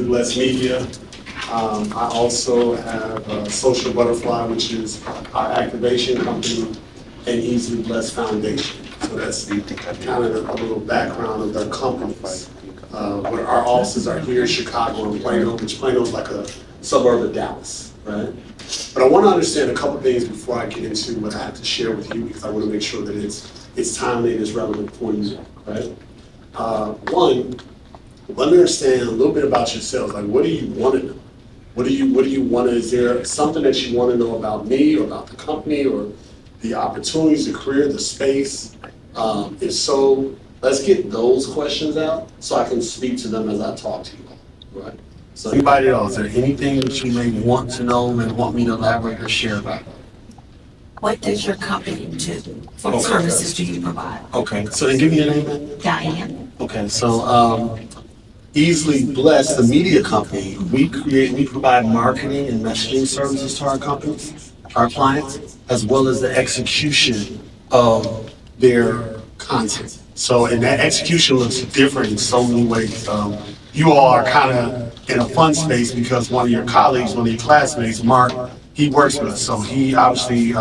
Blessed Media. I also have Social Butterfly, which is our activation company, and Easily Blessed Foundation. So that's kind of a little background of their companies. Where our offices are here in Chicago and Plano, which Plano is like a suburb of Dallas, right? But I want to understand a couple things before I get into what I have to share with you, because I want to make sure that it's timely and it's relevant for you, right? One, let me understand a little bit about yourself. Like, what do you want to know? What do you want to, is there something that you want to know about me or about the company or the opportunities, the career, the space? If so, let's get those questions out so I can speak to them as I talk to you, right? So anybody else, is there anything that you may want to know and want me to elaborate or share about? What does your company do? What services do you provide? Okay, so then give me your name. Diane. Okay, so Easily Blessed, the media company, we provide marketing and messaging services to our companies, our clients, as well as the execution of their content. So, and that execution looks different in so many ways. You all are kind of in a fun space because one of your colleagues, one of your classmates, Mark, he works with us. So he obviously,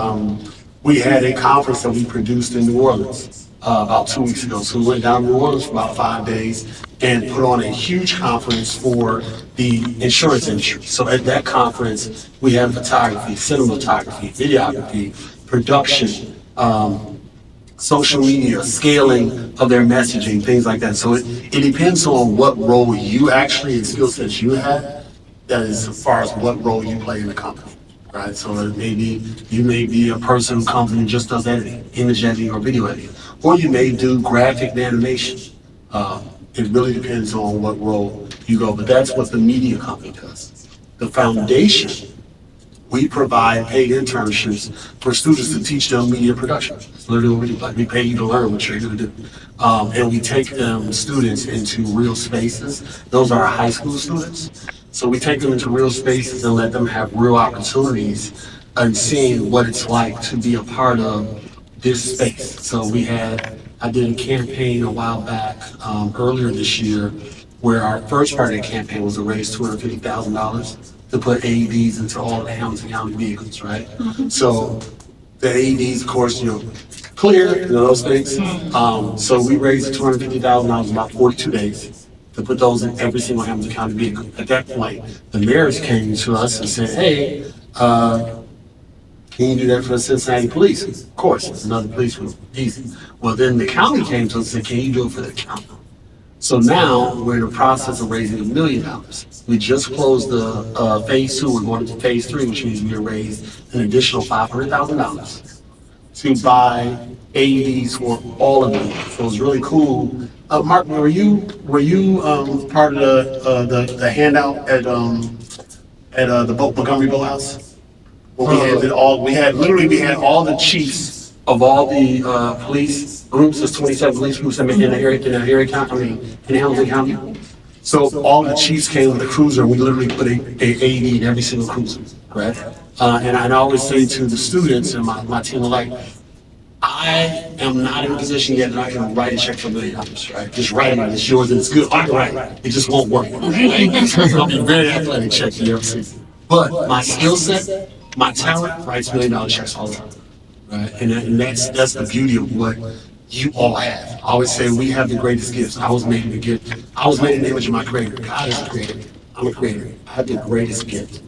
we had a conference that we produced in New Orleans about 2 weeks ago. So we went down to New Orleans for about 5 days and put on a huge conference for the insurance industry. So at that conference, we had photography, cinematography, videography, production, social media, scaling of their messaging, things like that. So it depends on what role you actually and skill sets you have, that is as far as what role you play in the company, right? So maybe you may be a person who comes in and just does editing, image editing or video editing, or you may do graphic and animation. It really depends on what role you go, but that's what the media company does. The foundation, we provide paid internships for students to teach them media production. That's literally what we do. Like, we pay you to learn what you're going to do. And we take students into real spaces. Those are our high school students. So we take them into real spaces and let them have real opportunities and seeing what it's like to be a part of this space. So I did a campaign a while back, earlier this year, where our first part of the campaign was to raise $250,000 to put AEDs into all the Hamilton County vehicles, right? So the AEDs, of course, clear, those things. So we raised $250,000 in about 42 days to put those in every single Hamilton County vehicle. At that point, the mayors came to us and said, hey, can you do that for the Cincinnati police? Of course, it's another police group, easy. Well, then the county came to us and said, can you do it for the county? So now we're in the process of raising $1 million. We just closed the phase 2. We're going into phase 3, which means we raised an additional $500,000 to buy AEDs for all of them. So it was really cool. Mark, were you part of the handout at the Montgomery Boathouse? Well, we had all the chiefs of all the police groups. There's 27 police groups in the area county, in Hamilton County. So all the chiefs came with a cruiser, and we literally put a AED in every single cruiser, right? And I always say to the students and my team, like, I am not in a position yet that I can write a check for $1 million, right? Just write it, it's yours and it's good. I can write it. It just won't work. Right? It'll be a very athletic check you ever see. But my skill set, my talent writes $1 million checks all the time, right? And that's the beauty of what you all have. I always say we have the greatest gifts. I was made in the image of my creator. God is a creator. I'm a creator. I have the greatest gift.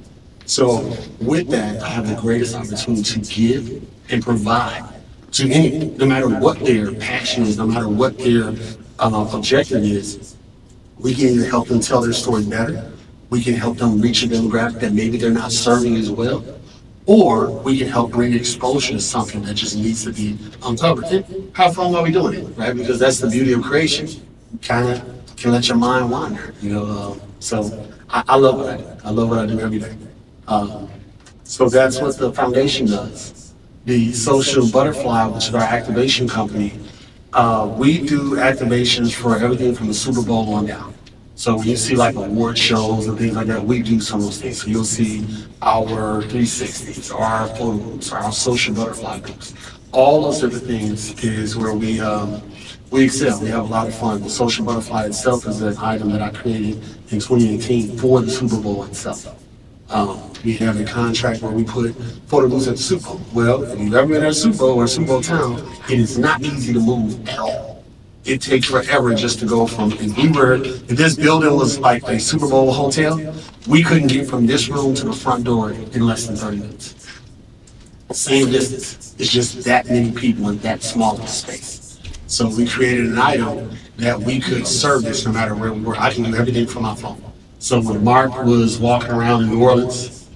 So with that, I have the greatest opportunity to give and provide to anyone, no matter what their passion is, no matter what their objective is. We can either help them tell their story better, we can help them reach a demographic that maybe they're not serving as well, or we can help bring exposure to something that just needs to be uncovered. And how fun are we doing it, right? Because that's the beauty of creation. You kind of can let your mind wander, So I love what I do. I love what I do every day. So that's what the foundation does. The Social Butterfly, which is our activation company, we do activations for everything from the Super Bowl on down. So when you see like award shows and things like that, we do some of those things. So you'll see our 360s, our photo groups, our Social Butterfly groups. All those different things is where we We excel. We have a lot of fun. The social butterfly itself is an item that I created in 2018 for the Super Bowl itself. We have a contract where we put photo booths at the Super Bowl. Well, if you've ever been at a Super Bowl or a Super Bowl town, it is not easy to move at all. It takes forever just to go from, if this building was like a Super Bowl hotel, we couldn't get from this room to the front door in less than 30 minutes. Same distance. It's just that many people in that small of a space. So we created an item that we could service no matter where we were. I can do everything from my phone. So when Mark was walking around in New Orleans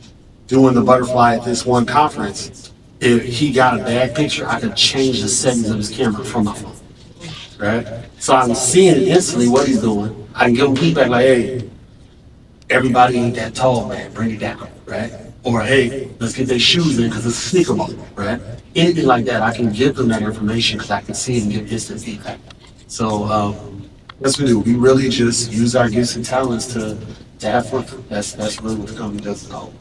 doing the butterfly at this one conference, if he got a bad picture, I could change the settings of his camera from my phone. Right? So I'm seeing instantly what he's doing. I can give him feedback like, hey, everybody ain't that tall, man. Bring it down, right? Or hey, let's get their shoes in because it's a sneaker ball, right? Anything like that, I can give them that information because I can see it and give instant feedback. So that's what we do. We really just use our gifts and talents to have fun. That's really what the company does at all.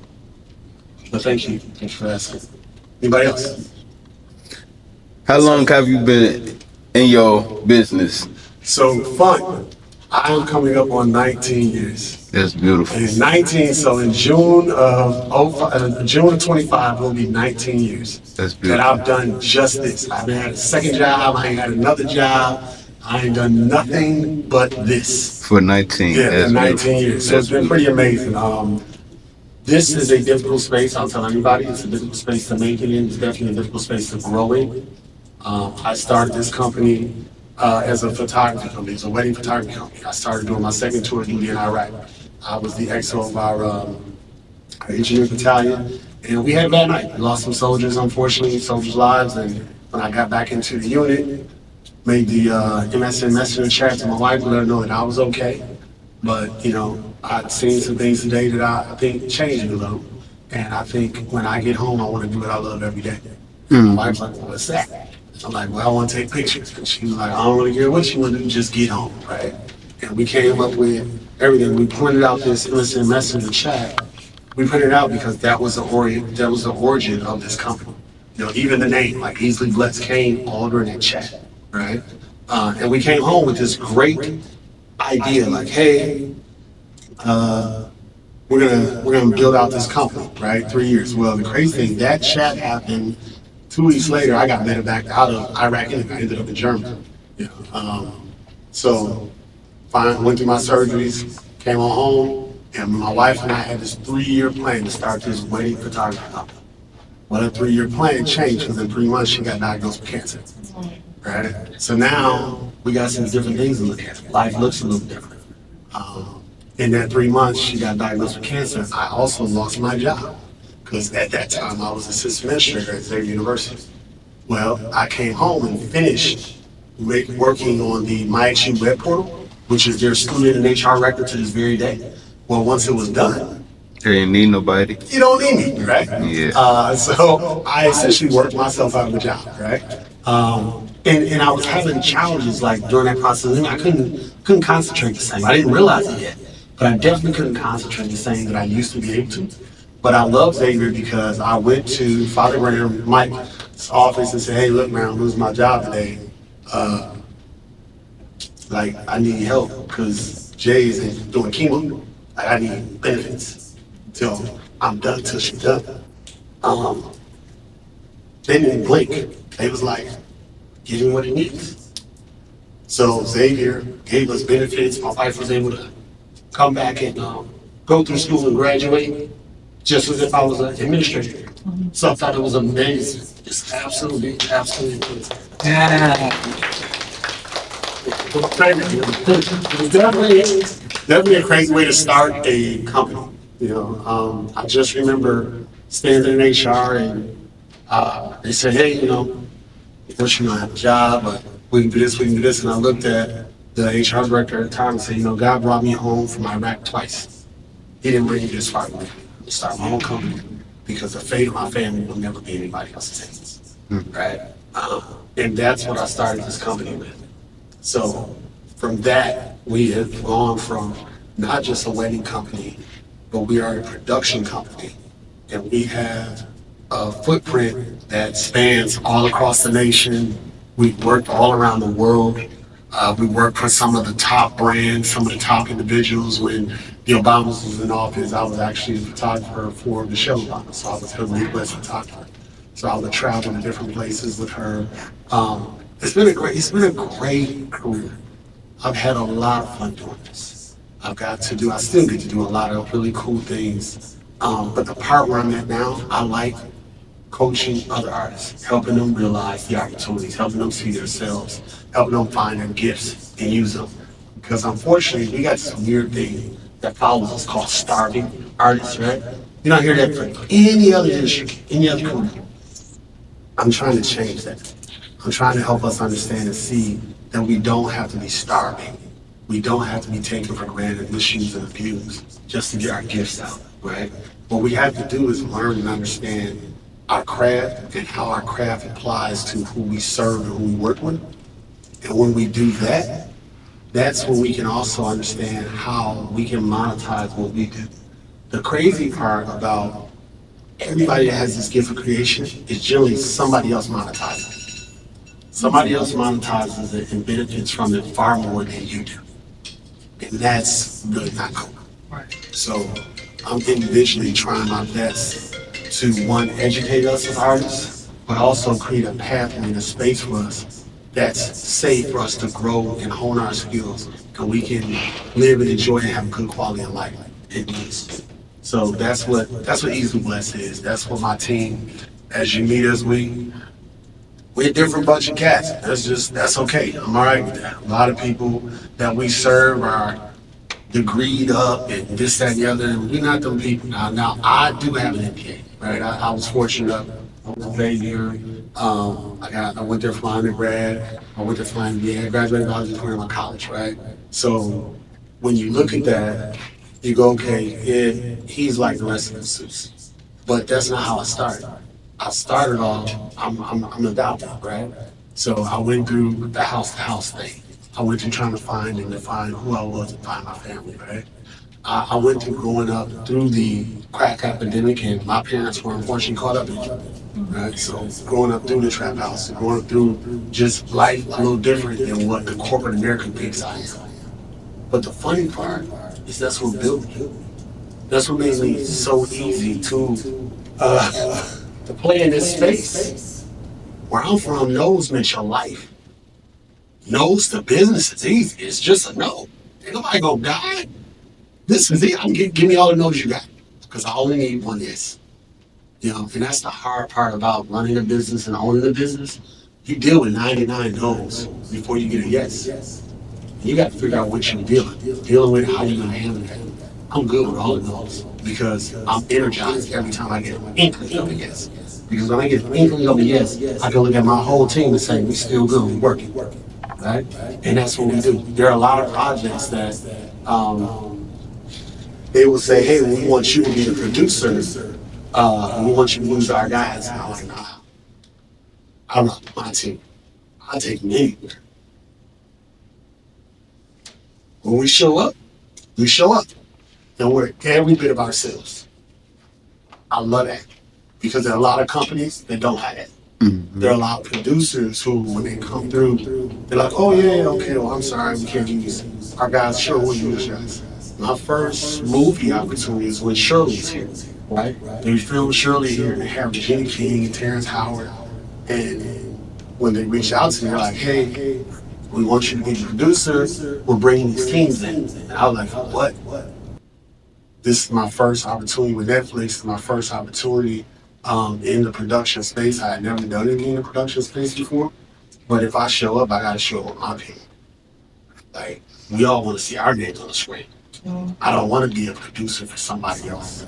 But thank you. Thanks for asking. Anybody else? How long have you been in your business? So fun. I am coming up on 19 years. That's beautiful. And 19, so in June of 25 will be 19 years. That's That beautiful. I've done just this. I haven't had a second job, I ain't had another job, I ain't done nothing but this. For 19. Yeah, That's for 19 beautiful. years. So it's been pretty amazing. This is a difficult space, I'll tell anybody. It's a difficult space to make it in. It's definitely a difficult space to grow in. I started this company as a photography company. It's a wedding photography company. I started doing my second tour of duty in Iraq. I was the XO of our engineer battalion, and we had a bad night. We lost some soldiers, unfortunately, soldiers' lives. And when I got back into the unit, made the MSN messenger chat to my wife to let her know that I was okay. But you know, I've seen some things today that I think changed me a little. And I think when I get home, I want to do what I love every day. My wife's like, well, what's that? I'm like, well, I want to take pictures. And she was like, I don't really care what you want to do, just get home, right? And we came up with everything. We printed out this MSN messenger chat. We printed it out because that was the origin of this company. You know, even the name, like Easily Blessed, came all during that chat, right? And we came home with this great idea, like, hey, we're gonna build out this company, right? 3 years. Well, the crazy thing, that chat happened 2 weeks later. I got medevac out of Iraq and I ended up in Germany. You know, so fine, went through my surgeries, came on home, and my wife and I had this 3-year plan to start this wedding photography company. Well, that 3-year plan changed because in 3 months she got diagnosed with cancer. Right? So now we got some different things to look at. Life looks a little different. In that 3 months, she got diagnosed with cancer. I also lost my job because at that time I was assistant administrator at Xavier University. Well, I came home and finished working on the MyXU web portal, which is their student and HR record to this very day. Well, once it was done, They didn't need nobody. you don't need me, right? Yeah. So I essentially worked myself out of a job, right? And I was having challenges like during that process. And I couldn't concentrate the same. I didn't realize it yet, but I definitely couldn't concentrate the same that I used to be able to. But I love Xavier because I went to Father Graham Mike's office and said, "Hey, look, man, I'm losing my job today. Like, I need help because Jay isn't doing chemo. Like, I need benefits till I'm done, till she's done." They didn't blink. They was like, give him what he needs. So Xavier gave us benefits. My wife was able to come back and go through school and graduate just as if I was an administrator. So I thought it was amazing. Just absolutely amazing. It was definitely a crazy way to start a company. You know, I just remember standing in HR and they said, "Hey, you know, of course you don't have a job, but we can do this, we can do this." And I looked at the HR director at the time and said, "You know, God brought me home from Iraq twice. He didn't bring me this far with me to start my own company because the fate of my family will never be anybody else's hands." Right? And that's what I started this company with. So from that, we have gone from not just a wedding company, but we are a production company. And we have a footprint that spans all across the nation. We've worked all around the world. We worked for some of the top brands, some of the top individuals. When the Obamas was in office, I was actually the photographer for Michelle Obama, so I was her Midwest photographer. So I would travel to different places with her. It's been a great career. I've had a lot of fun doing this. I still get to do a lot of really cool things. But the part where I'm at now, I like coaching other artists, helping them realize the opportunities, helping them see themselves, helping them find their gifts and use them. Because unfortunately, we got this weird thing that follows us called starving artists, right? You don't hear that for any other industry, any other career. I'm trying to change that. I'm trying to help us understand and see that we don't have to be starving. We don't have to be taken for granted, misused, and abused just to get our gifts out, right? What we have to do is learn and understand our craft and how our craft applies to who we serve and who we work with. And when we do that, that's when we can also understand how we can monetize what we do. The crazy part about everybody that has this gift of creation is generally somebody else monetizes it. Somebody else monetizes it and benefits from it far more than you do. And that's really not cool. So I'm individually trying my best to, one, educate us as artists, but also create a pathway and a space for us that's safe for us to grow and hone our skills, and we can live and enjoy and have a good quality of life in peace. So that's what Easy Bless is. That's what my team, as you meet us, we're a different bunch of cats. That's okay. I'm all right with that. A lot of people that we serve are degreed up and this, that, and the other. And we're not them people. Now I do have an MBA, right? I was fortunate. I was a Xavier. I went there for my undergrad. I went there for my MBA. I graduated college and my college, right? So when you look at that, you go, okay, yeah, he's like the rest of the suits. But that's not how I started. I started off, I'm adopted, right? So I went through the house thing. I went through trying to find and define who I was and find my family, right? I went through growing up through the crack epidemic, and my parents were unfortunately caught up in it, right? So growing up through the trap house, growing up through just life a little different than what the corporate American thinks I am. But the funny part is that's what built me. That's what made me so easy to play in this space. Where I'm from, no's meant your life. No's to business is easy. It's just a no. Ain't nobody gonna die. This is it. Give me all the no's you got. Because I only need one yes. And that's the hard part about running a business and owning a business. You deal with 99 no's before you get a yes. You got to figure out what you're dealing with, how you're gonna handle that. I'm good with all of those because I'm energized every time I get an inkling of a yes. Because when I get an inkling of a yes, I can look at my whole team and say, we still good, we working, right? And that's what we do. There are a lot of projects that they will say, hey, we want you to be the producer, we want you to use our guys. And I'm like, nah, I'm not my team. I take them anywhere. When we show up, we show up. And we're every bit of ourselves. I love that because there are a lot of companies that don't have that. There are a lot of producers who, when they come through, they're like, oh, yeah, okay, well, I'm sorry, we can't use our guys. Sure, we'll use yours. My first movie opportunity was when Shirley was here, right? They filmed Shirley here and have Regina King and Terrence Howard. And when they reached out to me, they're like, hey, we want you to be the producer. We're bringing these teams in. And I was like, what? This is my first opportunity with Netflix. It's my first opportunity in the production space. I had never done anything in the production space before. But if I show up, I got to show up with my opinion. Like, we all want to see our names on the screen. I don't want to be a producer for somebody else.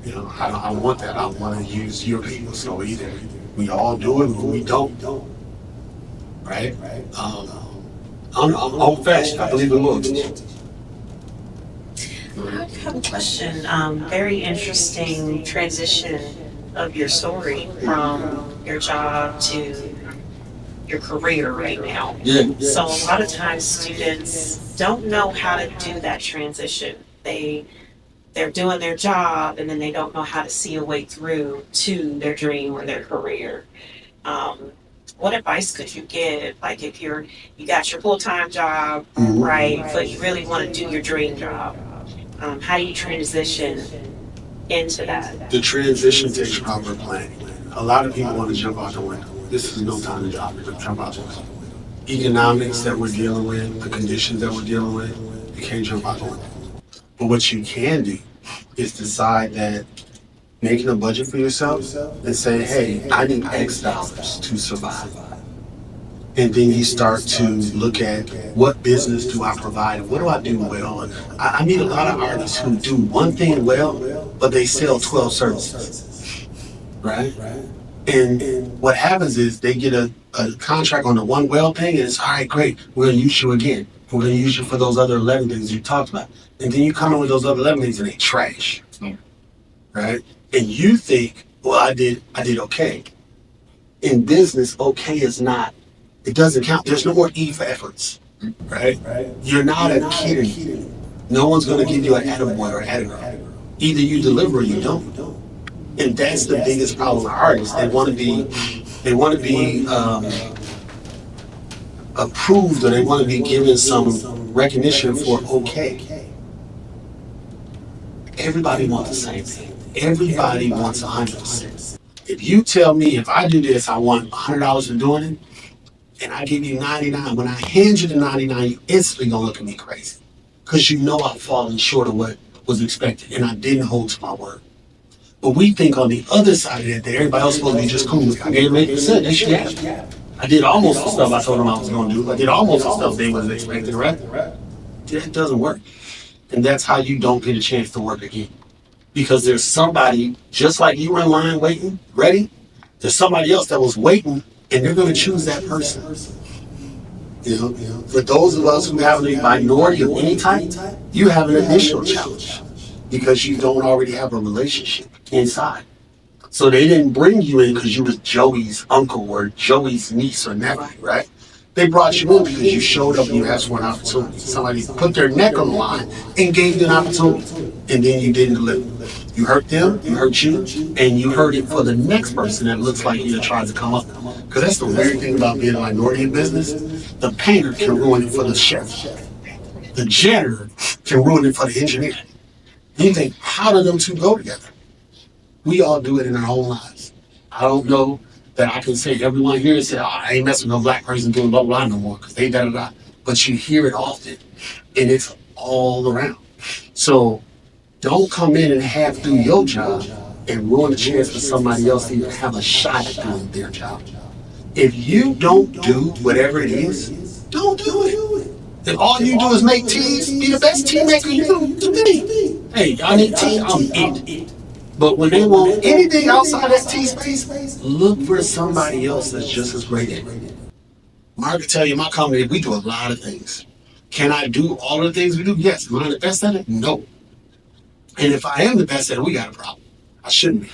I don't want that. I want to use your people. So either we all do it or we don't. Right? I'm old fashioned. I believe in loyalty. I have a question. Very interesting transition of your story from your job to your career right now. Yeah. So a lot of times students don't know how to do that transition. They're doing their job and then they don't know how to see a way through to their dream or their career. Um, what advice could you give? Like if you got your full-time job, Mhm. right, but you really want to do your dream job, how do you transition into that? The transition takes proper planning. A lot of people want to jump out the window. This is no time to jump out the window. Economics that we're dealing with, the conditions that we're dealing with, you can't jump out the window. But what you can do is decide that making a budget for yourself and say, hey, I need X dollars to survive. And then you start to look at what business do I provide? What do I do well? I meet a lot of artists who do one thing well, but they sell 12 services, right? And what happens is they get a contract on the one well thing, and it's all right, great. We're gonna use you again. We're gonna use you for those other 11 things you talked about. And then you come in with those other 11 things and they trash, right? And you think, well, I did okay. In business, okay is not, it doesn't count. There's no more E for efforts, right? You're not a kid anymore. No one's gonna give you an attaboy or attagirl. Either you deliver or you don't. And that's the biggest problem with artists. They want to be approved, or they want to be given some recognition for okay. Everybody wants the same thing. Everybody wants 100%. If you tell me if I do this, I want $100 for doing it, and I give you 99, when I hand you the 99, you instantly gonna look at me crazy, because you know I've fallen short of what was expected, and I didn't hold to my word. But we think on the other side of that everybody else is supposed to be just cool with it. I gave them 8%, they should have it. I did almost the stuff I told them I was going to do. I did almost the stuff they wasn't expecting, right? That doesn't work. And that's how you don't get a chance to work again. Because there's somebody, just like you were in line waiting, ready, there's somebody else that was waiting, and they're going to choose that person. You know, for those of us who have a minority of any type, you have an additional challenge because you don't already have a relationship inside. So they didn't bring you in because you was Joey's uncle or Joey's niece or nephew, right? They brought you in because you showed up and you asked for an opportunity. Somebody put their neck on the line and gave you an opportunity, and then you didn't deliver. You hurt them, you hurt you, and you hurt it for the next person that looks like you that tries to come up. Because that's the weird thing about being a minority in business. The painter can ruin it for the chef. The janitor can ruin it for the engineer. You think, how do them two go together? We all do it in our own lives. I don't know that I can say everyone here and say, oh, I ain't messing with no black person doing blah, blah, no more, because they da. But you hear it often, and it's all around. So don't come in and half do your job and ruin the chance for somebody else to even have a shot at doing their job. If you don't do whatever it is, don't do it. If all you do is make teas, be the best tea maker you do me. Hey, y'all need tea? I'm it. But when they want anything outside that tea space, look for somebody else that's just as great at it. Mark can tell you, my company, we do a lot of things. Can I do all of the things we do? Yes. Am I the best at it? No. And if I am the best at it, we got a problem. I shouldn't be.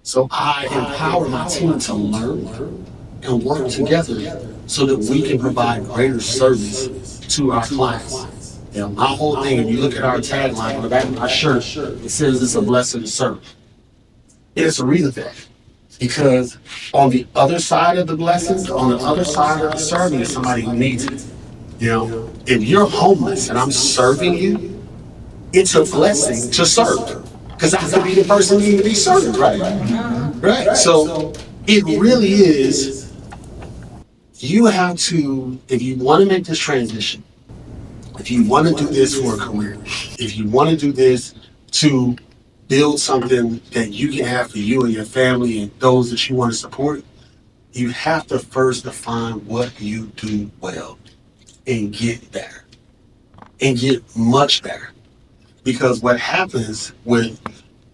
So I empower my team to learn and work together so that we can provide greater service to our clients. You know, my whole thing, if you look at our tagline on the back of my shirt, it says it's a blessing to serve. And it's a reason for that. Because on the other side of the blessing, on the other side of the serving is somebody who needs it. You know, if you're homeless and I'm serving you, it's a blessing to serve. Because I could be the person needing to be served, right? Right. So it really is, you have to, if you want to make this transition, if you want to do this for a career, if you want to do this to build something that you can have for you and your family and those that you want to support, you have to first define what you do well and get better and get much better. Because what happens with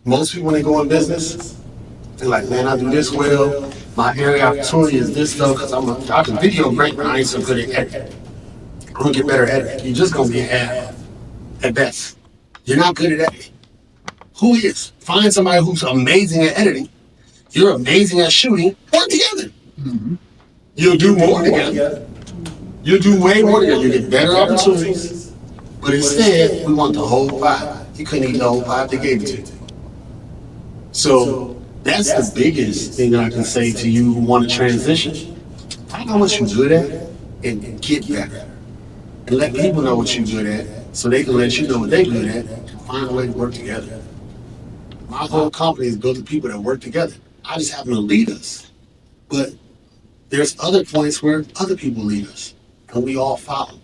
most people when they go in business, they're like, man, I do this well. My area of opportunity is this though, because I can video great, but I ain't so good at editing. I'm gonna get better at editing. You're just gonna be at best. You're not good at editing. Who is? Find somebody who's amazing at editing. You're amazing at shooting. Work together. You'll do more together. You'll do way more together. You get better opportunities. But instead, we want the whole pie. You couldn't eat the whole pie if they gave it to you. So That's the biggest thing I can say to you who want to transition. Find out what you're good at and get better. And let people know what you're good at so they can let you know what they're good at and find a way to work together. My whole company is built of people that work together. I just happen to lead us. But there's other points where other people lead us and we all follow.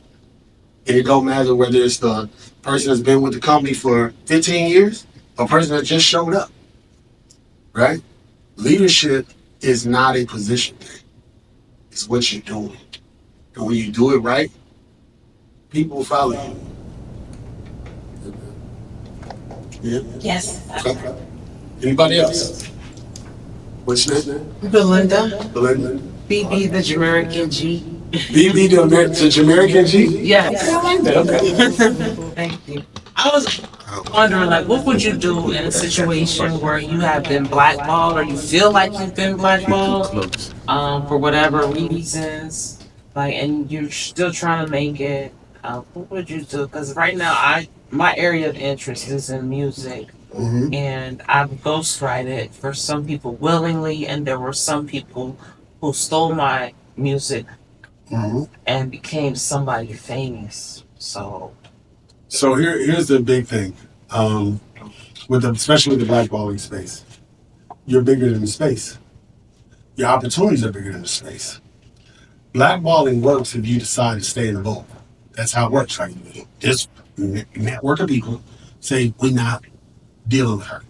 And it don't matter whether it's the person that's been with the company for 15 years or a person that just showed up, right? Leadership is not a position thing. It's what you're doing. And when you do it right, people will follow you. Yeah? Yes. Okay. Anybody else? What's your name? Belinda, Belinda? BB the Jamaican G. BB the Jamaican G? Yes. I like that. Okay. Thank you. I was wondering, like, what would you do in a situation where you have been blackballed or you feel like you've been blackballed, for whatever reasons, like, and you're still trying to make it? What would you do? Because right now, my area of interest is in music. Mm-hmm. And I've ghostwritten for some people willingly, and there were some people who stole my music Mm-hmm. and became somebody famous. So Here's the big thing, especially with the blackballing space. You're bigger than the space. Your opportunities are bigger than the space. Blackballing works if you decide to stay in the boat. That's how it works. Right? Just network of people say we're not dealing with her.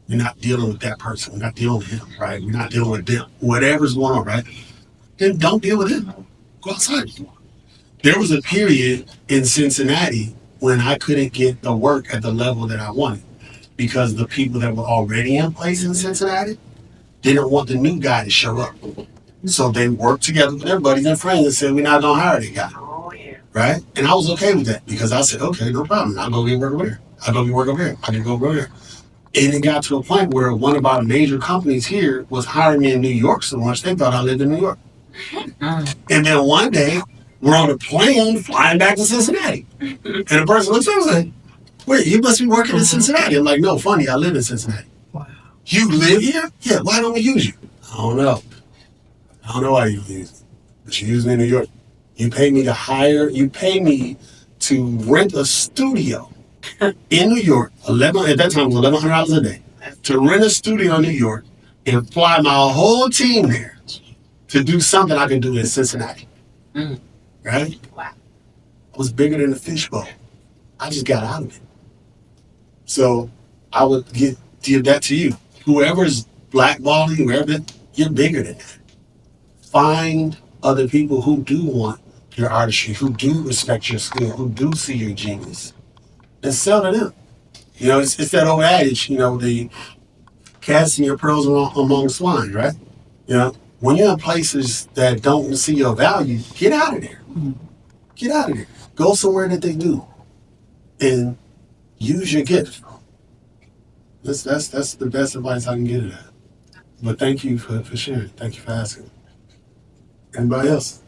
We're not dealing with that person. We're not dealing with him. Right? We're not dealing with them. Whatever's going on, right? Then don't deal with him. Go outside. There was a period in Cincinnati when I couldn't get the work at the level that I wanted because the people that were already in place in Cincinnati didn't want the new guy to show up. So they worked together with their buddies and friends and said, we're not going to hire that guy. oh yeah. Right? And I was okay with that because I said, okay, no problem. I'll go get work over here. I'll go get work over here. I can go over here. And it got to a point where one of our major companies here was hiring me in New York so much they thought I lived in New York. And then one day, we're on a plane flying back to Cincinnati. And the person looks at us and like, wait, you must be working in Cincinnati. I'm like, no, funny, I live in Cincinnati. Wow. You live here? Yeah, why don't we use you? I don't know. I don't know why you don't use me. But you use me in New York. You pay me to rent a studio in New York, at that time it was $1,100 a day, to rent a studio in New York and fly my whole team there to do something I can do in Cincinnati. Mm. Right? Wow. I was bigger than the Fishbowl. I just got out of it. So I would give that to you. Whoever's blackballing, whoever, you're bigger than that. Find other people who do want your artistry, who do respect your skill, who do see your genius, and sell to them. You know, it's that old adage, you know, the casting your pearls among swine, right? You know, when you're in places that don't see your value, get out of there. Get out of there. Go somewhere that they do, and use your gift. That's the best advice I can get to that. But thank you for sharing. Thank you for asking. Anybody else?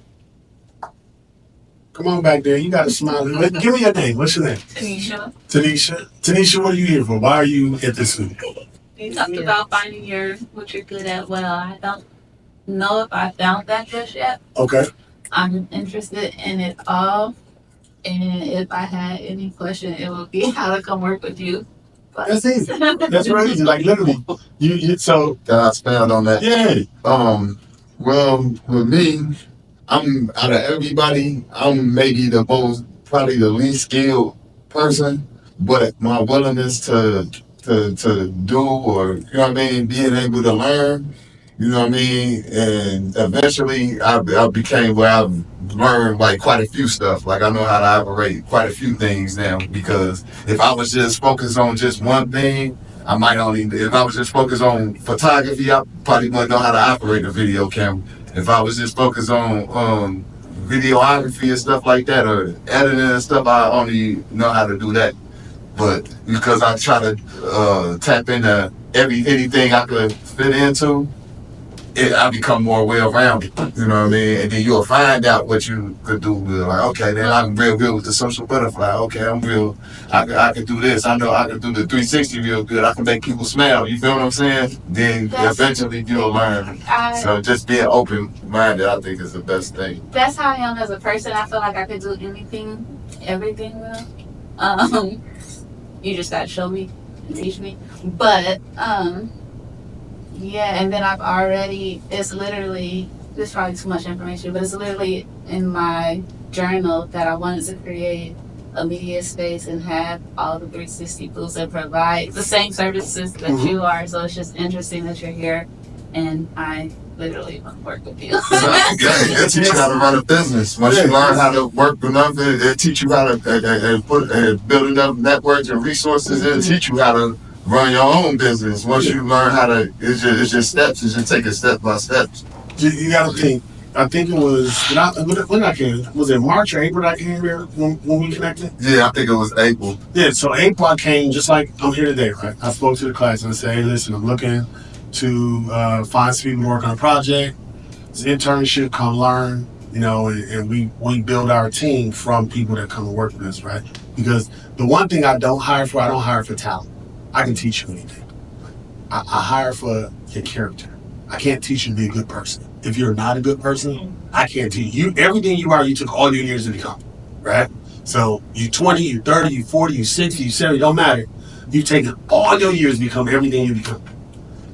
Come on back there. You got a smile. Give me your name. What's your name? Tanisha, Tanisha, what are you here for? Why are you at this school? you talked about finding what you're good at. Well, I don't know if I found that just yet. Okay. I'm interested in it all. And if I had any question, it would be how to come work with you. But That's easy. That's real easy. Like literally, you so Can I expand on that? yeah. Well, with me, I'm out of everybody, I'm maybe probably the least skilled person, but my willingness to do or, you know what I mean, being able to learn, you know what I mean, and eventually I became where I've learned like quite a few stuff. Like I know how to operate quite a few things now because if I was just focused on just one thing, if I was just focused on photography, I probably wouldn't know how to operate a video camera. If I was just focused on videography and stuff like that, or editing and stuff, I only know how to do that. But because I try to tap into anything I could fit into, I become more well-rounded. You know what I mean? And then you'll find out what you could do. Like, okay, then I'm real good with the social butterfly. Okay, I'm real. I can do this. I know I can do the 360 real good. I can make people smile. You feel what I'm saying? Then eventually you'll learn. So just being open-minded, I think, is the best thing. That's how I am as a person. I feel like I could do anything, everything well. You just gotta show me and teach me. But yeah, and then it's literally, this is probably too much information, but it's literally in my journal that I wanted to create a media space and have all the 360 booths and provide the same services that you are. So it's just interesting that you're here, and I literally want to work with you. It teach you how to run a business. Once you learn how to work enough, it teach you how to build enough networks and resources. It'll teach you how to run your own business. Once you learn how to, it's just steps. It's just taking step by step. You got to think. I think it was when I came. Was it March or April I came here when we connected? Yeah, I think it was April. Yeah, so April I came just like I'm here today, right? I spoke to the class and I said, hey, listen, I'm looking to find some people to work on a project. It's an internship, come learn, you know, and we build our team from people that come and work with us, right? Because the one thing I don't hire for talent. I can teach you anything. I hire for your character. I can't teach you to be a good person. If you're not a good person, I can't teach you. Everything you are, you took all your years to become, right? So you 20, you 30, you 40, you 60, you 70, don't matter. You've taken all your years to become everything you become.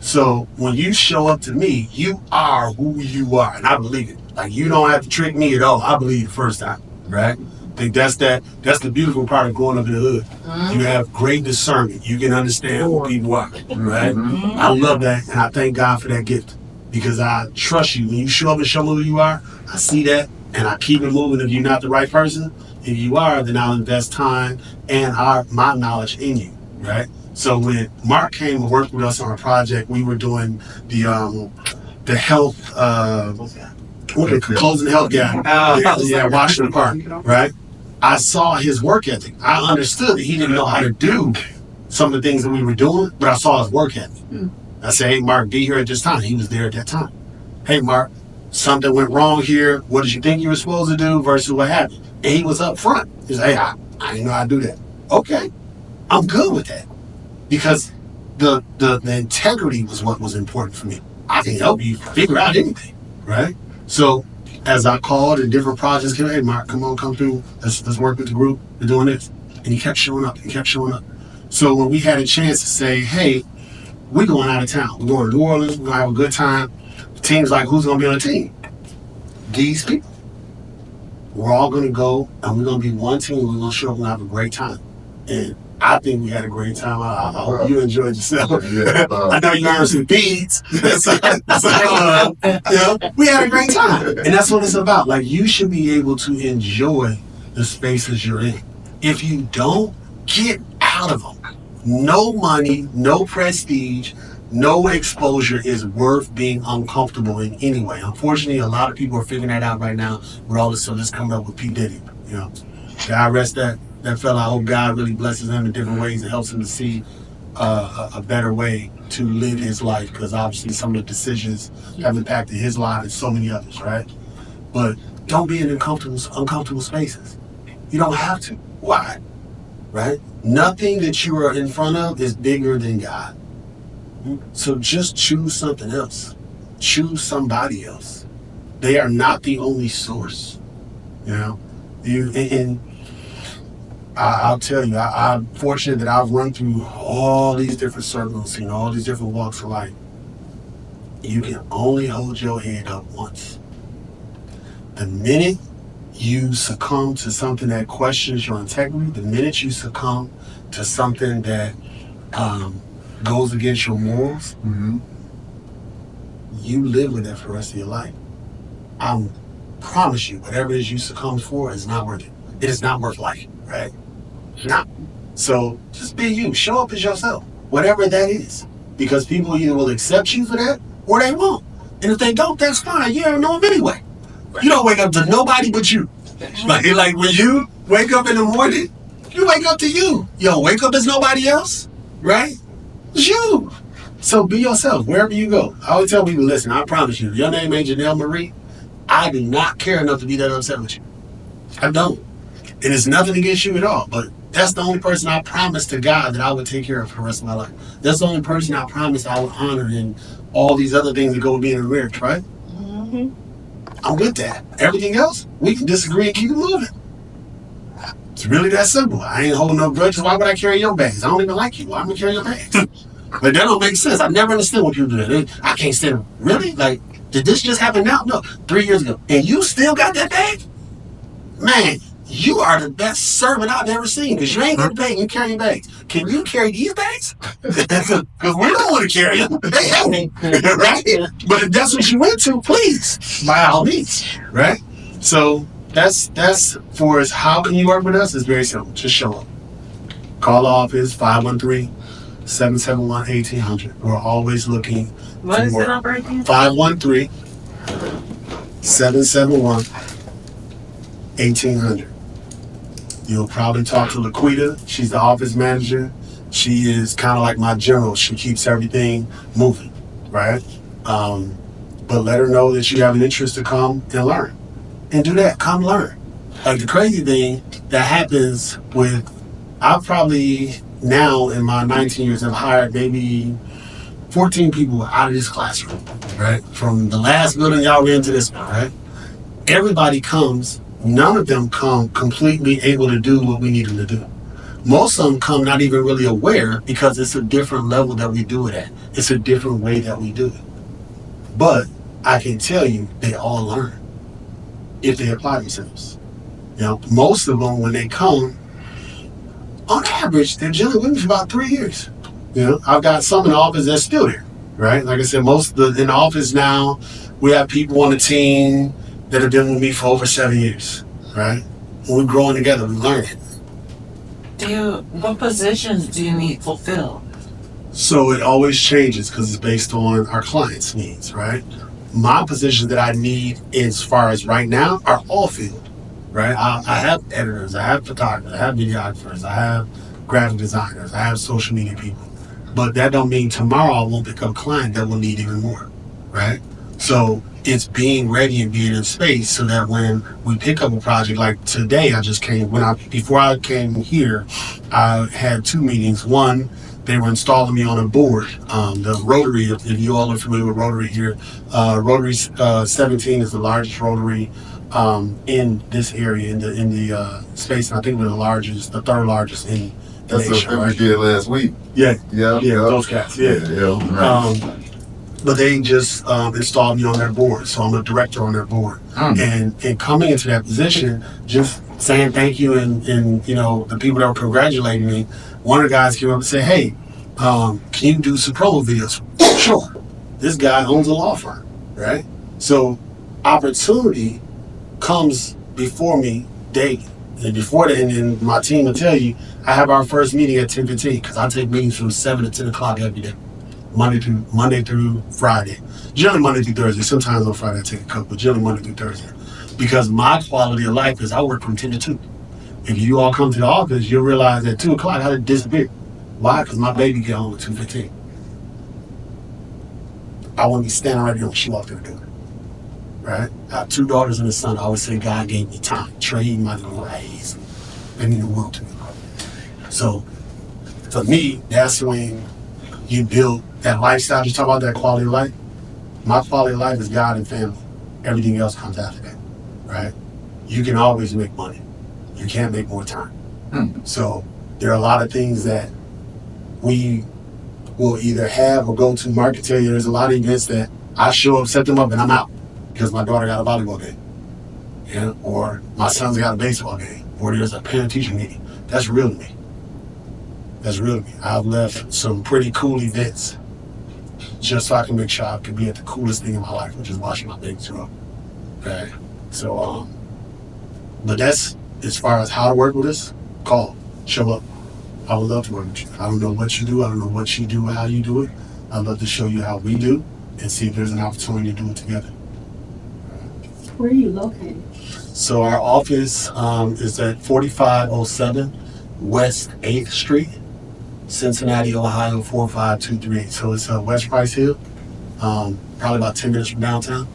So when you show up to me, you are who you are, and I believe it. Like, you don't have to trick me at all. I believe the first time, right? I think that's the beautiful part of growing up in the hood. You have great discernment. You can understand who people are, right? I love that, and I thank God for that gift, because I trust you. When you show up and show me who you are, I see that, and I keep it moving. If you're not the right person, if you are, then I'll invest time and my knowledge in you, right? So when Mark came and worked with us on a project, we were doing the health, closing the health gap. Washington Park, right? I saw his work ethic. I understood that he didn't know how to do some of the things that we were doing, but I saw his work ethic. I said, hey, Mark, be here at this time. He was there at that time. Hey, Mark, something went wrong here. What did you think you were supposed to do versus what happened? And he was up front. He said, hey, I didn't know how to do that. Okay, I'm good with that. Because the integrity was what was important for me. I can help you figure out anything, right? So as I called and different projects came, hey, Mark, come through. Let's work with the group. We're doing this. And he kept showing up. So when we had a chance to say, hey, we're going out of town. We're going to New Orleans. We're going to have a good time. The team's like, who's going to be on the team? These people. We're all going to go, and we're going to be one team. We're going to show up and have a great time. And I think we had a great time. I hope you enjoyed yourself. I know you earned some beads. We had a great time. And that's what it's about. Like, you should be able to enjoy the spaces you're in. If you don't, get out of them. No money, no prestige, no exposure is worth being uncomfortable in any way. Unfortunately, a lot of people are figuring that out right now with all this stuff that's coming up with P. Diddy. You know, God rest that fella. I hope God really blesses him in different ways and helps him to see a better way to live his life, because obviously some of the decisions have impacted his life and so many others, right? But don't be in uncomfortable spaces. You don't have to. Why? Right? Nothing that you are in front of is bigger than God. So just choose something else. Choose somebody else. They are not the only source. You know? I'll tell you, I'm fortunate that I've run through all these different circles, you know, all these different walks of life. You can only hold your head up once. The minute you succumb to something that questions your integrity, the minute you succumb to something that goes against your morals, you live with that for the rest of your life. I promise you, whatever it is you succumb for is not worth it. It is not worth life, right? It's not. So just be you. Show up as yourself, whatever that is. Because people either will accept you for that or they won't. And if they don't, that's fine. You don't know them anyway. You don't wake up to nobody but you. Like when you wake up in the morning, you wake up to you. You don't wake up as nobody else, right? It's you. So be yourself wherever you go. I always tell people, listen, I promise you, if your name ain't Janelle Marie, I do not care enough to be that upset with you. I don't. And it's nothing against you at all. But that's the only person I promised to God that I would take care of for the rest of my life. That's the only person I promised I would honor in all these other things that go with being in a marriage, right? I'm with that. Everything else, we can disagree and keep it moving. It's really that simple. I ain't holding no grudges. Why would I carry your bags? I don't even like you. Why am I gonna carry your bags? But that don't make sense. I never understood when people do that. I can't stand it. Really? Like, did this just happen now? No, 3 years ago. And you still got that bag? Man, you are the best servant I've ever seen because you ain't getting paid. You carrying bags. Can you carry these bags? Because we don't want to carry them. They heavy, right? But if that's what you went to, please, by all means, right? So that's for us. How can you work with us? It's very simple. Just show up. Call the office 513-771-1800. We're always looking. What is the number again? 513-771-1800. You'll probably talk to Laquita. She's the office manager. She is kind of like my general. She keeps everything moving, right? But let her know that you have an interest to come and learn. And do that. Come learn. Like the crazy thing that happens with, I've probably now in my 19 years have hired maybe 14 people out of this classroom, right? From the last building y'all ran to this one, right? Everybody comes. None of them come completely able to do what we need them to do. Most of them come not even really aware because it's a different level that we do it at. It's a different way that we do it. But I can tell you, they all learn if they apply themselves. You know, most of them, when they come, on average, they're generally with me for about 3 years. You know, I've got some in the office that's still there, right? Like I said, most of in the office now, we have people on the team that have been with me for over 7 years, right? When we're growing together, we learn it. What positions do you need fulfilled? So it always changes because it's based on our clients' needs, right? My positions that I need as far as right now are all field, right? I have editors, I have photographers, I have videographers, I have graphic designers, I have social media people. But that don't mean tomorrow I won't pick up a client that will need even more, right? So it's being ready and being in space so that when we pick up a project like today, before I came here, I had 2 meetings. One, they were installing me on a board. The Rotary, if you all are familiar with Rotary here, Rotary 17 is the largest Rotary in this area, in the space, and I think we're the 3rd largest in the That's nation. what we did last week. Yeah, Yeah. those cats, Right. But they just installed me on their board, so I'm a director on their board. And coming into that position, just saying thank you and you know, the people that were congratulating me, one of the guys came up and said, hey, can you do some promo videos? Sure. This guy owns a law firm, right? So opportunity comes before me daily. And before that, and my team will tell you, I have our first meeting at 10:15 because I take meetings from 7 to 10 o'clock every day. Monday through Friday. Generally Monday through Thursday. Sometimes on Friday I take a couple, but generally Monday through Thursday. Because my quality of life is I work from 10 to 2. If you all come to the office, you'll realize at 2 o'clock I disappear. Why? Because my baby get home at 2:15. I want to be standing right there when she walked through the door. Right? I have 2 daughters and a son. I always say God gave me time. Trade my little ways. They mean the world to me. So for me, that's when you build that lifestyle. You talk about that quality of life. My quality of life is God and family. Everything else comes after that, right? You can always make money. You can't make more time. So there are a lot of things that we will either have or go to market. Tell you there's a lot of events that I show up, set them up, and I'm out because my daughter got a volleyball game, or my son's got a baseball game, or there's a parent-teacher meeting. That's real to me. That's real to me. I've left some pretty cool events just so I can make sure I can be at the coolest thing in my life, which is watching my baby grow up. Okay? So, but that's as far as how to work with us. Call, show up. I would love to work with you. I don't know what you do. I don't know what you do or how you do it. I'd love to show you how we do and see if there's an opportunity to do it together. Where are you located? So our office is at 4507 West 8th Street. Cincinnati, Ohio 45238. So it's West Price Hill, probably about 10 minutes from downtown.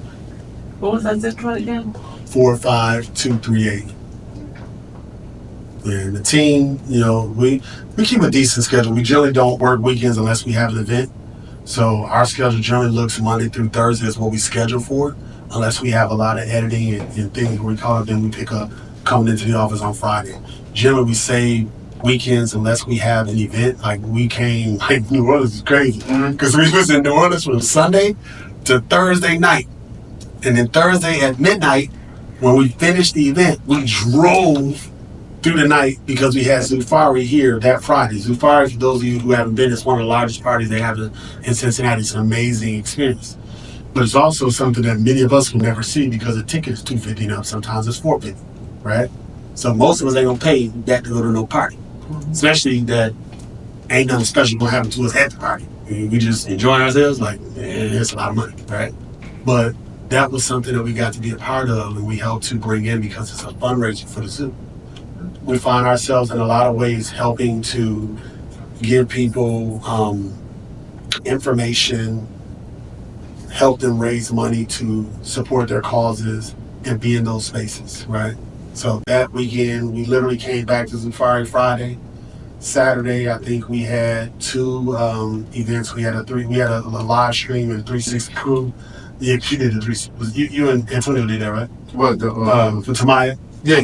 What was that zip code again? 45238. And the team, we keep a decent schedule. We generally don't work weekends unless we have an event. So our schedule generally looks Monday through Thursday is what we schedule for, unless we have a lot of editing and things we call it, then we pick up coming into the office on Friday. Generally, we save weekends unless we have an event. Like we came, like New Orleans is crazy because we was in New Orleans from Sunday to Thursday night. And then Thursday at midnight, when we finished the event, we drove through the night because we had Zufari here that Friday. Zufari, for those of you who haven't been, it's one of the largest parties they have in Cincinnati. It's an amazing experience. But it's also something that many of us will never see because the ticket is $250 now. Sometimes it's $450, right? So most of us ain't gonna pay that to go to no party. Especially that ain't nothing special gonna happen to us at the party. We just enjoying ourselves, like, it's a lot of money, right? But that was something that we got to be a part of and we helped to bring in because it's a fundraiser for the zoo. We find ourselves in a lot of ways helping to give people information, help them raise money to support their causes and be in those spaces, right? So that weekend, we literally came back to Zufari Friday. Saturday, I think we had two events. We had a live stream and a 360 crew. Yeah, you did the 360. You and Antonio did that, right? What the For Tamaya. yeah.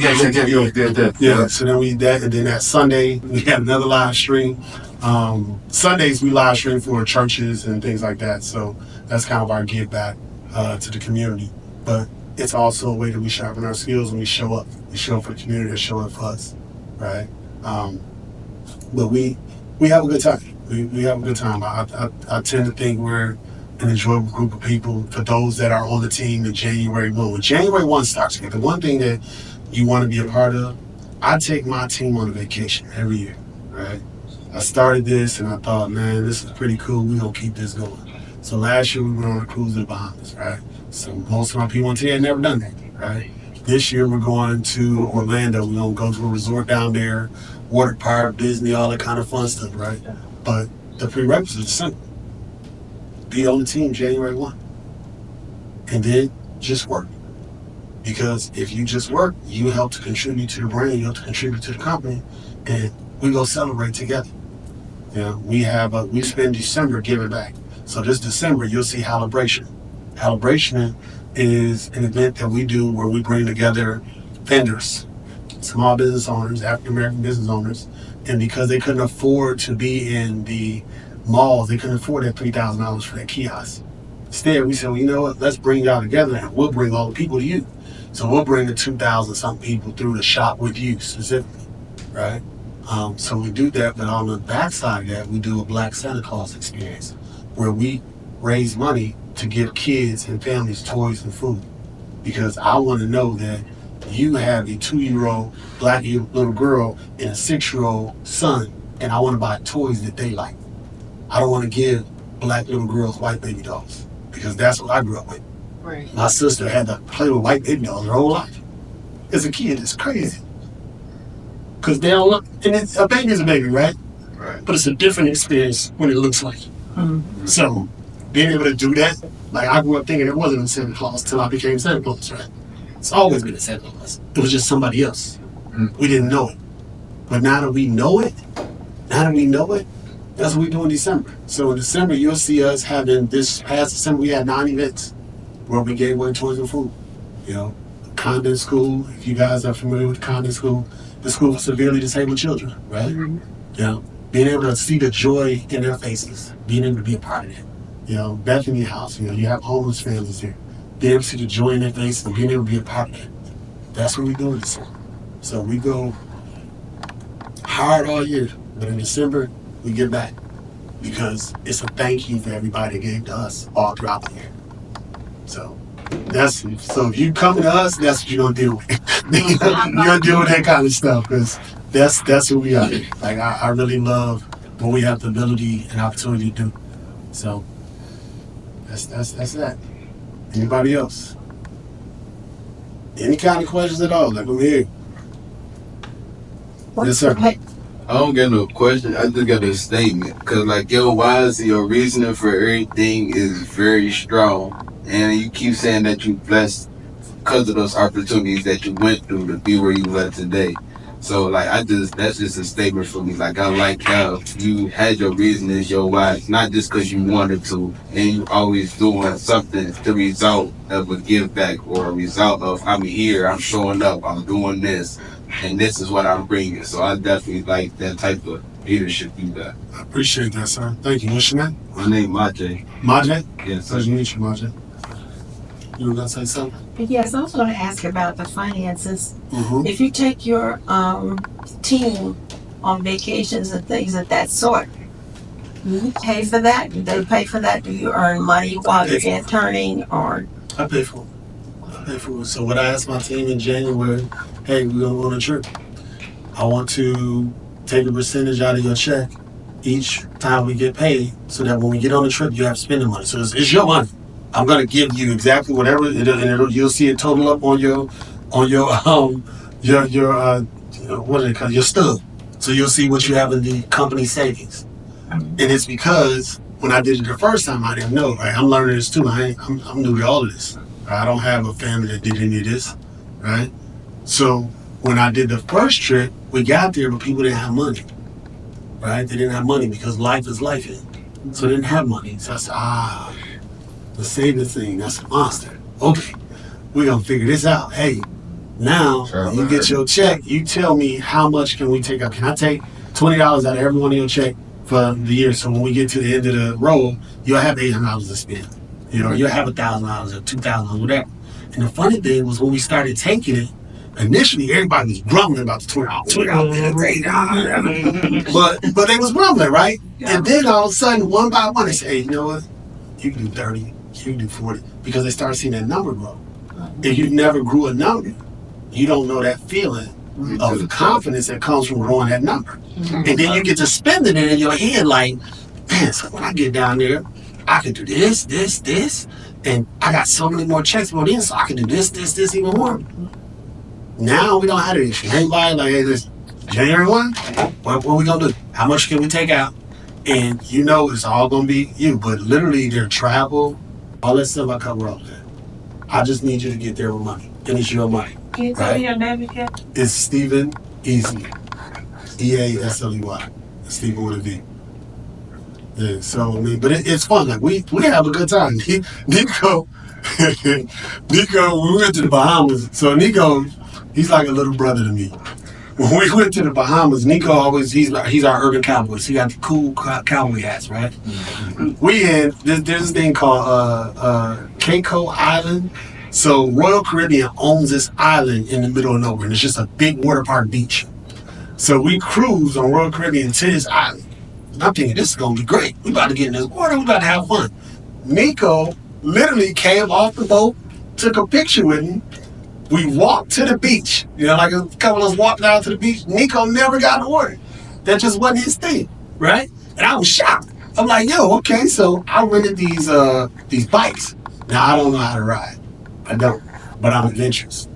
Yeah, so then we did that, and then that Sunday we had another live stream. Sundays we live stream for churches and things like that, so that's kind of our give back to the community. But it's also a way that we sharpen our skills and we show up. We show up for the community, and show up for us, right? But we have a good time. We have a good time. I tend to think we're an enjoyable group of people for those that are on the team in January 1. When January 1 starts, the one thing that you want to be a part of, I take my team on a vacation every year, right? I started this and I thought, man, this is pretty cool. We're going to keep this going. So last year we went on a cruise in the Bahamas, right? So most of my people on team had never done that, right? This year we're going to Orlando. We're going to go to a resort down there, water park, Disney, all that kind of fun stuff, right? But the prerequisite is simple. Be on the team January 1. And then just work. Because if you just work, you help to contribute to the brand, you help to contribute to the company, and we go celebrate together. We spend December giving back. So this December, you'll see Halibration. Halibration is an event that we do where we bring together vendors, small business owners, African-American business owners, and because they couldn't afford to be in the malls, they couldn't afford that $3,000 for that kiosk. Instead, we said, well, you know what, let's bring y'all together and we'll bring all the people to you. So we'll bring the 2,000 something people through the shop with you specifically, right? So we do that, but on the backside of that, we do a Black Santa Claus experience where we raise money to give kids and families toys and food. Because I want to know that you have a 2-year-old black little girl and a 6-year-old son, and I want to buy toys that they like. I don't want to give black little girls white baby dolls because that's what I grew up with. Right. My sister had to play with white baby dolls her whole life. As a kid, it's crazy. Because they don't look, and a baby is a baby, right? Right. But it's a different experience when it looks like it. So, being able to do that, like I grew up thinking it wasn't a Santa Claus till I became Santa Claus, right? It's always been a Santa Claus. It was just somebody else. We didn't know it. But now that we know it, that's what we do in December. So in December, you'll see us having this past December, we had 9 events where we gave away toys and food. Condon School, if you guys are familiar with Condon School, the school for severely disabled children, right? Being able to see the joy in their faces, being able to be a part of that. Bethany House, you have homeless families here. Being able to see the joy in their faces and being able to be a part of that. That's what we do in December. So we go hard all year, but in December, we give back because it's a thank you for everybody that gave to us all throughout the year. So if you come to us, that's what you're gonna deal with. You're gonna deal with that kind of stuff because that's who we are. Like I really love what we have the ability and opportunity to do. So that's that. Anybody else? Any kind of questions at all? Like I'm here. Yes, sir. I don't get no question. I just got a statement. Cause like your why's, your reasoning for everything is very strong, and you keep saying that you blessed because of those opportunities that you went through to be where you are today. So like that's just a statement for me. Like I like how you had your reasons, your why, not just because you wanted to, and you always doing something the result of a give back or a result of I'm here, I'm showing up, I'm doing this, and this is what I'm bringing. So I definitely like that type of leadership you got. I appreciate that, sir. Thank you. What's your name? My name Majay. Majay? Yes, sir. Nice to meet you, Majay. You were gonna say something? Yes, I was going to ask about the finances. Mm-hmm. If you take your team on vacations and things of that sort, do you pay for that? Do they pay for that? Do you earn money while you're interning, or? I pay for it. I pay for it. So what I asked my team in January, hey, we're gonna go on a trip. I want to take a percentage out of your check each time we get paid, so that when we get on the trip, you have spending money. So it's your money. I'm gonna give you exactly whatever, and you'll see it total up on your what do they call it? Your stub. So you'll see what you have in the company savings. And it's because when I did it the first time, I didn't know. Right? I'm learning this too. I'm new to all of this. I don't have a family that did any of this, right? So when I did the first trip, we got there, but people didn't have money, right? They didn't have money because life is life, so they didn't have money. So I said, the saving thing, that's a monster. Okay, we're gonna figure this out. Hey, now you get your check, you tell me how much can we take out. Can I take $20 out of every one of your check for the year? So when we get to the end of the roll, you'll have $800 to spend. You know, you'll have $1,000 or $2,000, whatever. And the funny thing was when we started taking it, initially everybody was grumbling about the $20. But they was grumbling, right? Yeah. And then all of a sudden, one by one, they say, hey, you know what? You can do 30, you can do 40, because they start seeing that number grow. If you never grew a number, you don't know that feeling of confidence that comes from growing that number. And then you get to spending it in your head like, man, so when I get down there, I can do this, and I got so many more checks rolled in, so I can do this, even more. Now we don't have that issue. Everybody like, hey, listen, January 1, what we gonna do? How much can we take out? And you know it's all gonna be you, but literally their travel, all that stuff, I cover all that. I just need you to get there with money, and it's your money. Can you tell me your name again? It's Stephen Easley, Easley, Stephen with a V. Yeah, so I mean, but it's fun. Like we have a good time. Nico, we went to the Bahamas. So Nico, he's like a little brother to me. When we went to the Bahamas, Nico always, he's our urban cowboy. So he got the cool cowboy hats, right? Mm-hmm. We had, there's this thing called Keiko Island. So Royal Caribbean owns this island in the middle of nowhere, and it's just a big water park beach. So we cruise on Royal Caribbean to this island. And I'm thinking, this is gonna be great. We about to get in this water, we about to have fun. Nico literally came off the boat, took a picture with me. We walked to the beach. You know, like a couple of us walked down to the beach. Nico never got in the water. That just wasn't his thing, right? And I was shocked. I'm like, yo, okay, so I rented these bikes. Now I don't know how to ride. I don't, but I'm adventurous.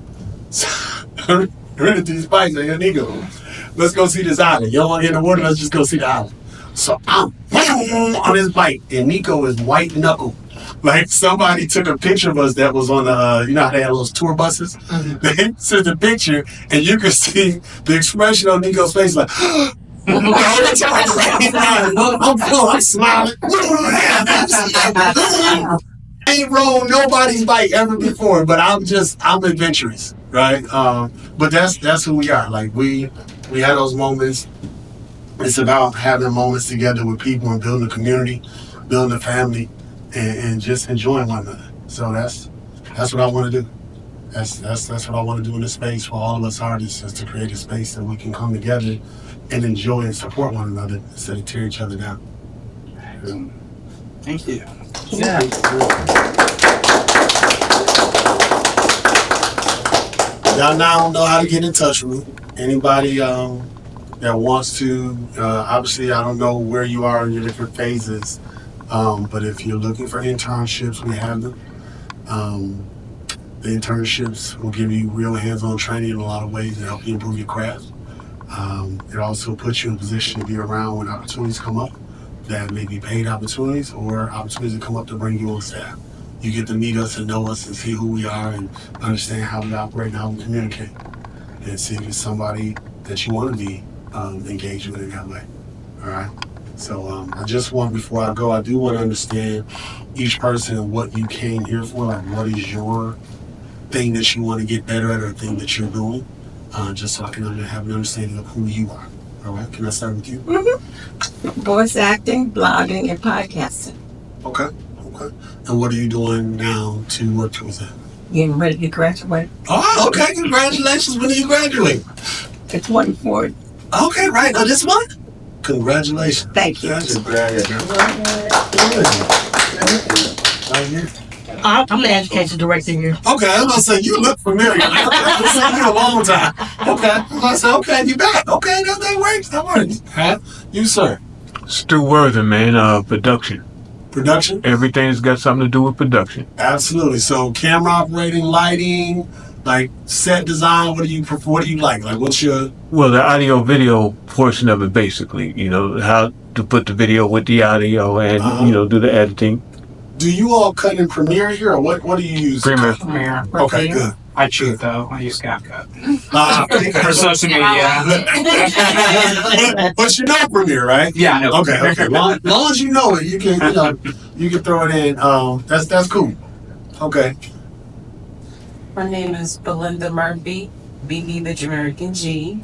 So I rented these bikes. And Nico, let's go see this island. You don't want to get in the water? Let's just go see the island. So I'm on his bike, and Nico is white knuckle. Like somebody took a picture of us that was on the, you know how they have those tour buses? Mm-hmm. They sent the picture, and you could see the expression on Nico's face, like, I'm smiling. Ain't rode nobody's bike ever before, but I'm adventurous, right? But that's who we are. Like we have those moments. It's about having moments together with people and building a community, building a family, and just enjoying one another. So that's what I want to do. That's what I want to do in this space for all of us artists, is to create a space that we can come together and enjoy and support one another instead of tear each other down. Thank you. Yeah. Y'all now know how to get in touch with me. Anybody that wants to, obviously I don't know where you are in your different phases, but if you're looking for internships, we have them. The internships will give you real hands-on training in a lot of ways to help you improve your craft. It also puts you in a position to be around when opportunities come up, that may be paid opportunities or opportunities that come up to bring you on staff. You get to meet us and know us and see who we are and understand how we operate and how we communicate, and see if it's somebody that you want to be engaged with in that way. All right. So I just want, before I go, I do want to understand each person and what you came here for. Like, what is your thing that you want to get better at, or thing that you're doing, just so I can have an understanding of who you are. All right. Can I start with you? Voice acting, blogging, and podcasting. Okay. Okay. And what are you doing now to work towards that? Getting ready to graduate. Oh, okay. Congratulations. When do you graduate? The 24th. Okay, right. Now this month? Congratulations. Thank you. That's a great. Right here. I'm the education director here. Okay, I'm gonna say you look familiar. I've been seeing you a long time. Okay, I'm gonna say okay, you back. Okay, that works. That works. Huh? You, sir. Stu Worthing, man, production. Production? Everything's got something to do with production. Absolutely. So camera operating, lighting, like set design. What do you like? Like, what's your? Well, the audio video portion of it, basically, you know, how to put the video with the audio and, you know, do the editing. Do you all cut in Premiere here, or what do you use? Premiere. Okay, good. I cheat though. I use CapCut For for social media. But you know Premiere, right? Yeah, I know. Okay. Long as you know it, you can throw it in. That's cool. Okay. My name is Belinda Murphy, BB the Jamaican G,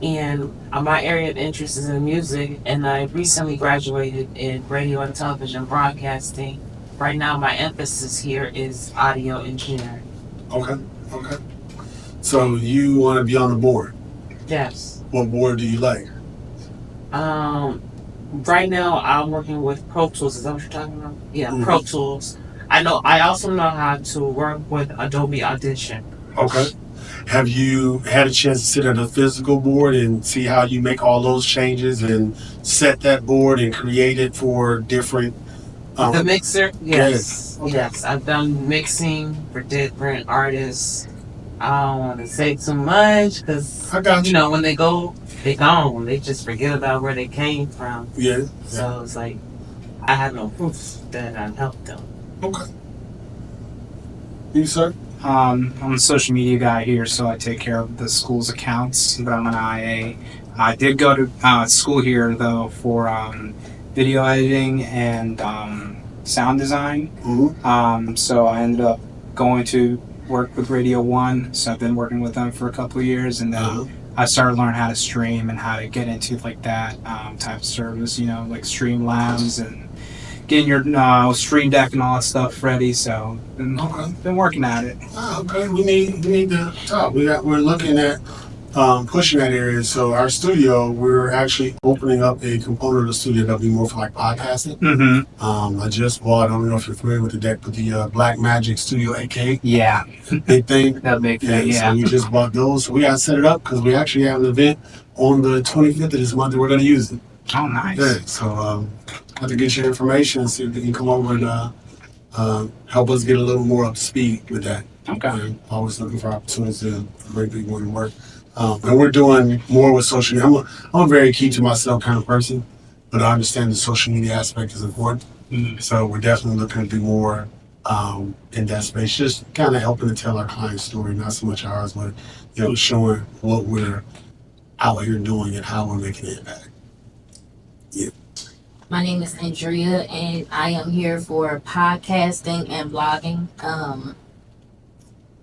and my area of interest is in music, and I recently graduated in radio and television broadcasting. Right now, my emphasis here is audio engineering. Okay. So you want to be on the board? Yes. What board do you like? Right now, I'm working with Pro Tools. Is that what you're talking about? Yeah, Mhm. Pro Tools. I also know how to work with Adobe Audition. Okay. Have you had a chance to sit at a physical board and see how you make all those changes and set that board and create it for different? The mixer, yes. Okay. Yes, I've done mixing for different artists. I don't want to say too much because, I got you. you know, when they go, they gone. They just forget about where they came from. Yeah. So it's like, I have no proof that I helped them. Okay. You, sir? I'm a social media guy here, so I take care of the school's accounts, but I'm an IA. I did go to school here though for video editing and sound design. Mm-hmm. So I ended up going to work with Radio 1, so I've been working with them for a couple of years, and then I started learning how to stream and how to get into like that type of service, you know, like Streamlabs and getting your stream deck and all that stuff ready. So been working at it. Okay. We need to talk. We're looking at pushing that area. So our studio, we're actually opening up a component of the studio that'll be more for like podcasting. Mm-hmm. I just bought, I don't know if you're familiar with the deck, but the Black Magic Studio 8K. Yeah. Big thing. That big thing, So we just bought those. So we got to set it up because we actually have an event on the 25th of this month that we're going to use it. Oh, nice. Yeah. So I have to get your information and see if they can come over and help us get a little more up to speed with that. Okay. Always looking for opportunities to bring people in work. And we're doing more with social media. I'm a very key to myself kind of person, but I understand the social media aspect is important. Mhm. So we're definitely looking to do more in that space, just kind of helping to tell our client story, not so much ours, but showing what we're out here doing and how we're making an impact. Yeah. My name is Andrea, and I am here for podcasting and blogging.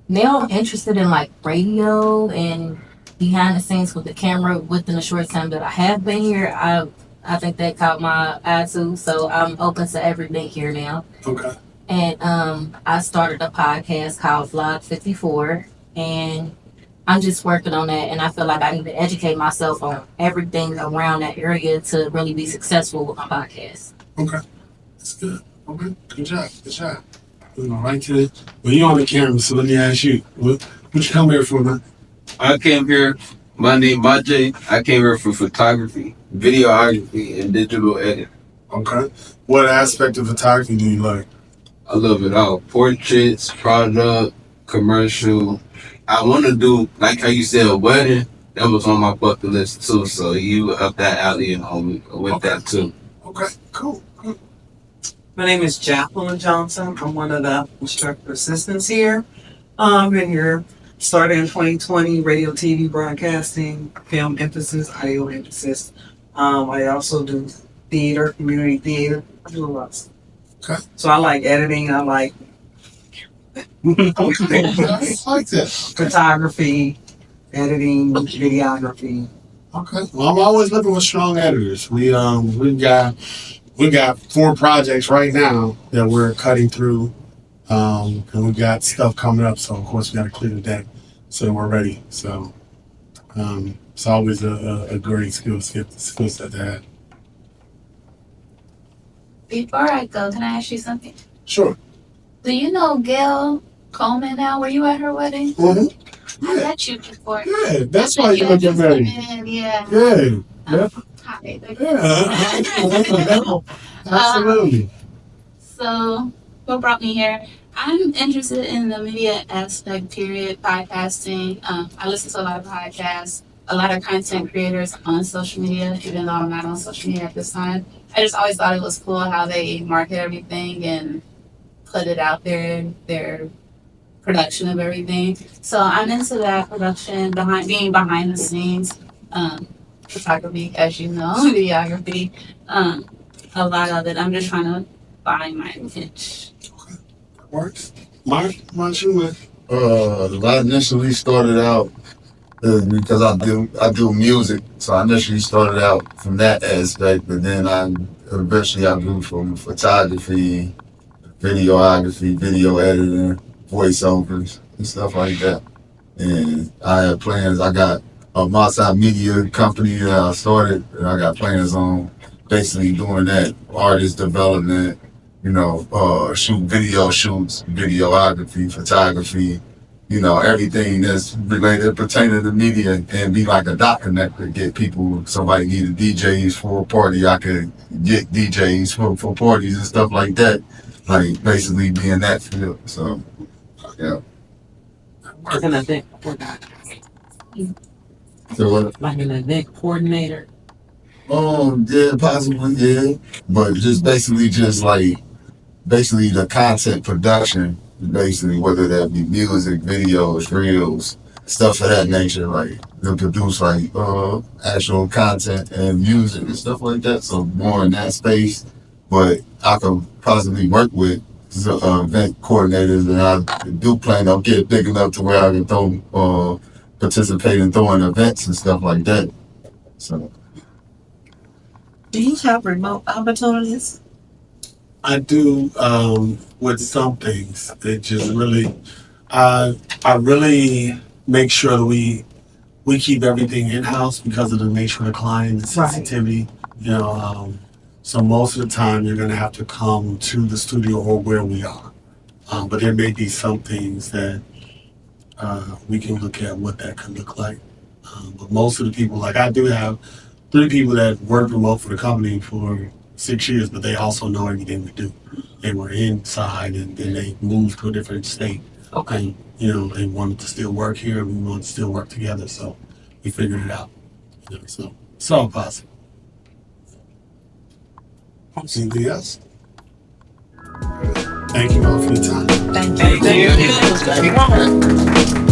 Now I'm interested in like radio and behind the scenes with the camera within the short time that I have been here. I think that caught my eye too, so I'm open to everything here now. Okay. And I started a podcast called Vlog 54, and I'm just working on that, and I feel like I need to educate myself on everything around that area to really be successful with my podcast. Okay. That's good. Okay. Good job. Good job. We're going right to it. Well, you're on the camera, so let me ask you, what you come here for, man? I came here, my name Majay. I came here for photography, videography, and digital edit. Okay. What aspect of photography do you like? I love it all. Portraits, product, commercial. I want to do, like how you said, a wedding, that was on my bucket list too. So you up that alley with that too. Okay, cool. My name is Jacqueline Johnson. I'm one of the instructor assistants here. Been here started in 2020, radio, TV, broadcasting, film emphasis, audio emphasis. I also do theater, community theater. I do a lot. Okay. So I like editing. I like Okay, I like that. photography, editing, videography. Okay. Well, I'm always looking for strong editors. We've got 4 projects right now that we're cutting through, and we've got stuff coming up. So of course we got to clear the deck so we're ready. So it's always a great skill set to have. Before I go, can I ask you something? Sure. Do you know Gail Coleman now? Were you at her wedding? Mm-hmm. I met you before. Yeah, that's why you look married. Yeah. Yeah. Yeah. Hi. Yeah. Absolutely. So, what brought me here? I'm interested in the media aspect, period, podcasting. I listen to a lot of podcasts, a lot of content creators on social media, even though I'm not on social media at this time. I just always thought it was cool how they market everything and put it out there, their production of everything. So I'm into that production, being behind the scenes, photography, as you know, videography, a lot of it. I'm just trying to find my niche. Works. Mark, why don't you win? I initially started out because I do music, so I initially started out from that aspect, but then I moved from photography, videography, video editing, voiceovers, and stuff like that. And I had plans. I got a multimedia company that I started, and I got plans on basically doing that, artist development, shoot video shoots, videography, photography, everything that's related, pertaining to media, and be like a dot connector, get people, somebody needed DJs for a party, I could get DJs for parties and stuff like that, like basically be in that field, so, yeah. Like an event coordinator. So what? Like an event coordinator. Yeah, possibly, yeah, but just basically the content production, basically, whether that be music, videos, reels, stuff of that nature, like to produce like actual content and music and stuff like that. So more in that space, but I could possibly work with event coordinators, and I do plan on getting big enough to where I can participate in throwing events and stuff like that. So. Do you have remote opportunities? I do with some things. It just really, I really make sure that we keep everything in house because of the nature of the client, the sensitivity. So most of the time you're gonna have to come to the studio or where we are. But there may be some things that we can look at what that could look like. But most of the people, like I do have 3 people that work remote for the company for 6 years, but they also know everything we do. They were inside and then they moved to a different state. Okay. And, they wanted to still work here and we wanted to still work together. So we figured it out. So it's all possible. Anything else? Thank you all for your time. Thank you. Thank you.